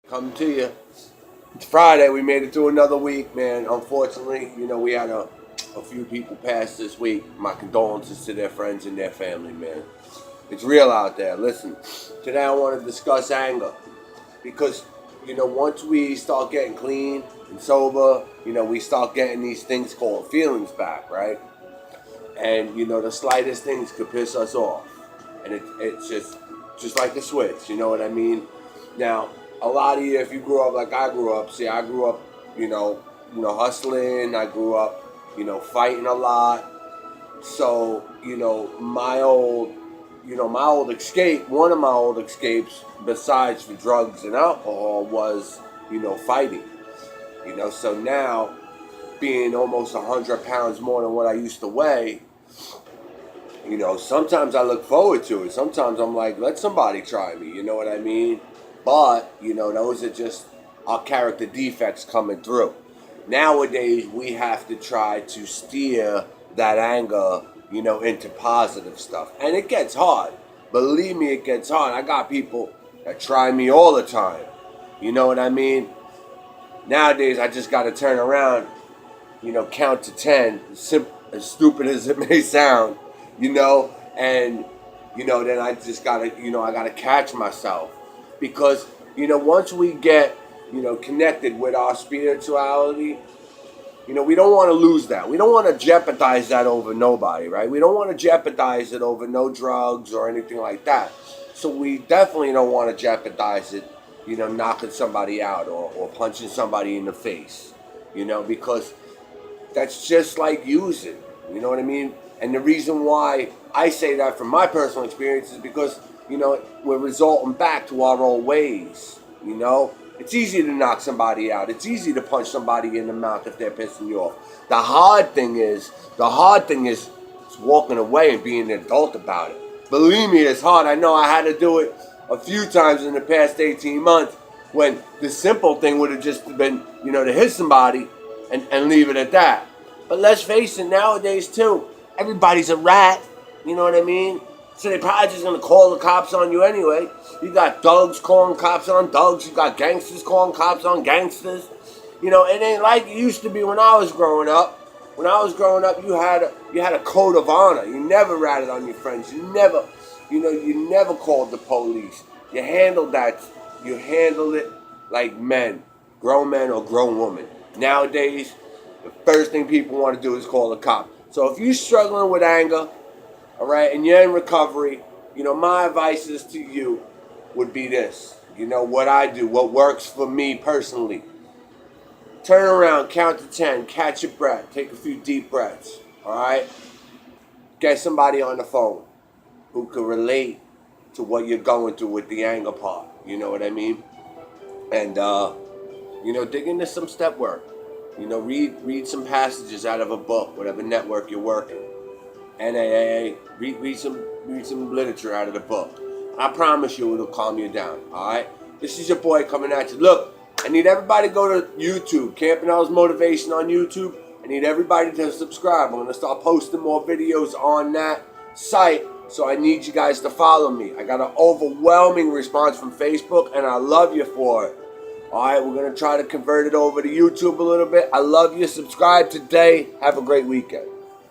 Come to you. It's Friday. We made it through another week, man. Unfortunately, we had a few people pass this week. My condolences to their friends and their family, man. It's real out there. Listen, today I want to discuss anger because, once we start getting clean and sober, we start getting these things called feelings back, right? And, the slightest things could piss us off. And it's just like a switch, you know what I mean? Now, a lot of you, if you grew up like I grew up, I grew up, hustling. I grew up, fighting a lot. So, my old escape, one of my old escapes, besides for drugs and alcohol, was, fighting. So now, being almost 100 pounds more than what I used to weigh, sometimes I look forward to it. Sometimes I'm like, let somebody try me, you know what I mean? But, those are just our character defects coming through. Nowadays, we have to try to steer that anger, into positive stuff. And it gets hard. Believe me, it gets hard. I got people that try me all the time. You know what I mean? Nowadays, I just got to turn around, count to 10, as stupid as it may sound, and, then I just got to, I got to catch myself. Because, once we get, connected with our spirituality, we don't want to lose that. We don't want to jeopardize that over nobody, right? We don't want to jeopardize it over no drugs or anything like that. So we definitely don't want to jeopardize it, knocking somebody out or punching somebody in the face, because that's just like using, you know what I mean? And the reason why I say that from my personal experience is because, we're resorting back to our old ways, It's easy to knock somebody out. It's easy to punch somebody in the mouth if they're pissing you off. The hard thing is walking away and being an adult about it. Believe me, it's hard. I know I had to do it a few times in the past 18 months when the simple thing would have just been, to hit somebody and leave it at that. But let's face it, nowadays too, everybody's a rat. You know what I mean? So they're probably just going to call the cops on you anyway. You got thugs calling cops on thugs. You got gangsters calling cops on gangsters. It ain't like it used to be when I was growing up. When I was growing up, you had a code of honor. You never ratted on your friends. You never called the police. You handled that. You handled it like men, grown men or grown women. Nowadays, the first thing people want to do is call the cop. So if you're struggling with anger, all right, and you're in recovery, my advice is to you would be this. What I do, what works for me personally. Turn around, count to 10, catch your breath, take a few deep breaths, all right? Get somebody on the phone who can relate to what you're going through with the anger part, you know what I mean? And, dig into some step work. Read some passages out of a book, whatever network you're working. NAA, read some literature out of the book. I promise you it'll calm you down, alright? This is your boy coming at you. Look, I need everybody to go to YouTube, Campanelle's Motivation on YouTube. I need everybody to subscribe. I'm going to start posting more videos on that site, so I need you guys to follow me. I got an overwhelming response from Facebook, and I love you for it. Alright, we're going to try to convert it over to YouTube a little bit. I love you. Subscribe today. Have a great weekend.